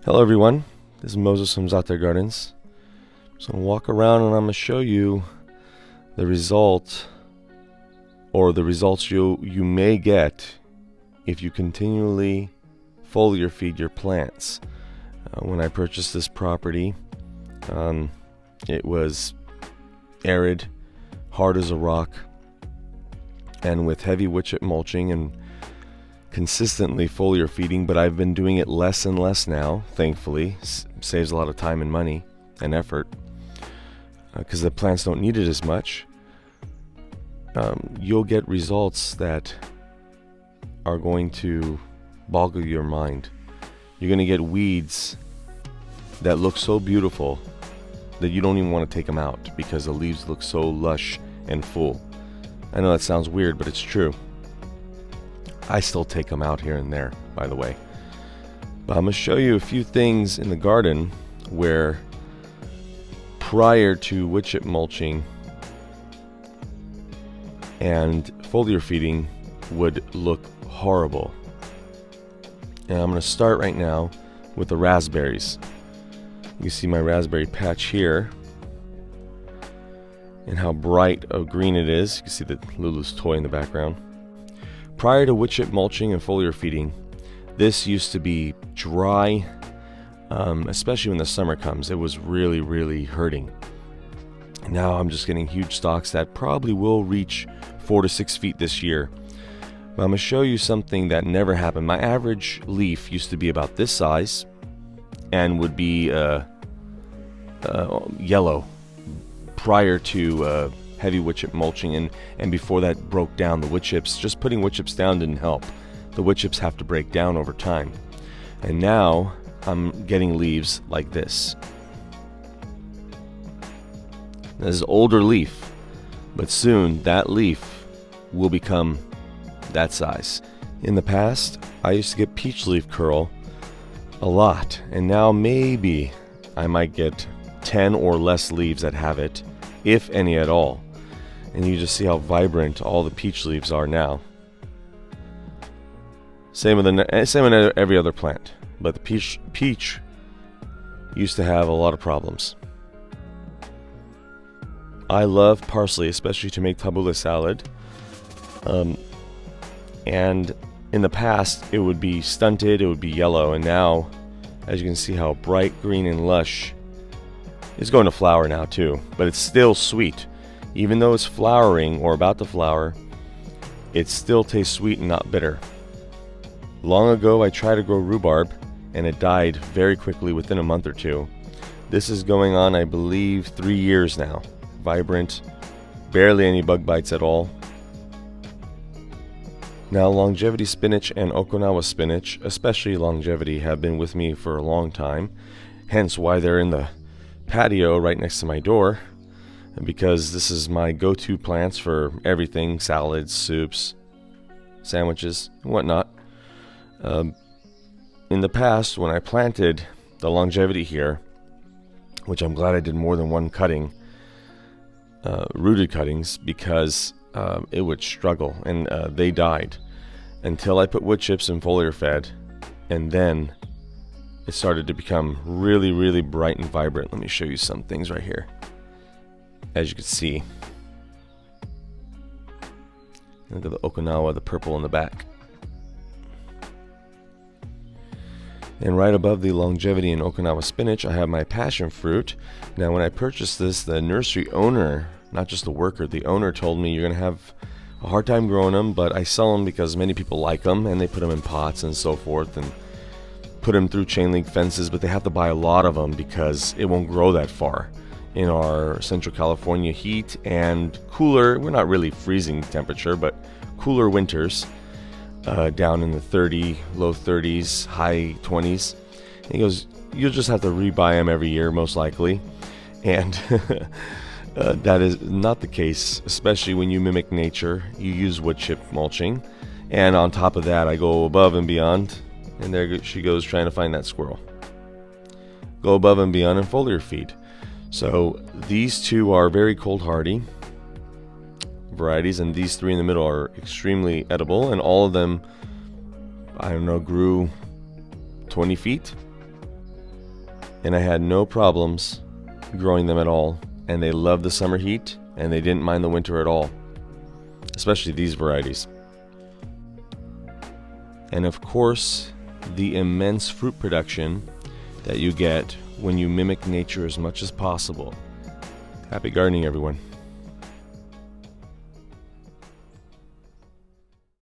Hello everyone, this is Moses from ZAATARGARDENS Gardens. So I'm going to walk around and I'm going to show you the result, or the results you may get if you continually foliar feed your plants. When I purchased this property, it was arid, hard as a rock, and with heavy wood chip mulching and consistently foliar feeding, but I've been doing it less and less now, thankfully. Saves a lot of time and money and effort because the plants don't need it as much. You'll get results that are going to boggle your mind. You're going to get weeds that look so beautiful that you don't even want to take them out because the leaves look so lush and full. I know that sounds weird, but it's true. I still take them out here and there, by the way. But I'm going to show you a few things in the garden where prior to wood chip mulching and foliar feeding would look horrible. And I'm going to start right now with the raspberries. You can see my raspberry patch here and how bright of green it is. You can see the Lulu's toy in the background. Prior to wood chip mulching and foliar feeding, this used to be dry, especially when the summer comes. It was really hurting. Now I'm just getting huge stalks that probably will reach 4 to 6 feet this year. But I'm going to show you something that never happened. My average leaf used to be about this size and would be yellow prior to heavy wood chip mulching, and before that broke down. The wood chips, just putting wood chips down didn't help. The wood chips have to break down over time. And now I'm getting leaves like this. This is older leaf, but soon that leaf will become that size. In the past, I used to get peach leaf curl a lot, and now maybe I might get 10 or less leaves that have it, if any at all. And you just see how vibrant all the peach leaves are now. Same with every other plant, but the peach used to have a lot of problems. I love parsley, especially to make tabbouleh salad. And in the past, it would be stunted, it would be yellow, and now, as you can see how bright green and lush, it's going to flower now too, but it's still sweet. Even though it's flowering or about to flower, it still tastes sweet and not bitter. Long ago, I tried to grow rhubarb, and it died very quickly within a month or two. This is going on, I believe, 3 years now. Vibrant, barely any bug bites at all. Now, longevity spinach and Okinawa spinach, especially longevity, have been with me for a long time, hence why they're in the patio right next to my door, because this is my go-to plants for everything: salads, soups, sandwiches, and whatnot. In the past, when I planted the longevity here, which I'm glad I did more than one cutting, rooted cuttings, because it would struggle, and they died until I put wood chips and foliar fed, and then it started to become really bright and vibrant. Let me show you some things right here. As you can see, look at the Okinawa, the purple in the back. And right above the longevity and Okinawa spinach, I have my passion fruit. Now, when I purchased this, the nursery owner, not just the worker, the owner told me you're going to have a hard time growing them, but I sell them because many people like them, and they put them in pots and so forth, and put them through chain link fences, but they have to buy a lot of them because it won't grow that far in our Central California heat and cooler, we're not really freezing temperature, but cooler winters, down in the low 30s, high 20s. And he goes, you'll just have to rebuy them every year, most likely. And that is not the case, especially when you mimic nature. You use wood chip mulching, and on top of that, I go above and beyond. And there she goes, trying to find that squirrel. Go above and beyond and foliar feed. So these two are very cold hardy varieties, and these three in the middle are extremely edible, and all of them, I don't know, grew 20 feet. and I had no problems growing them at all, and they loved the summer heat and they didn't mind the winter at all, especially these varieties. And of course, the immense fruit production that you get when you mimic nature as much as possible. Happy gardening, everyone.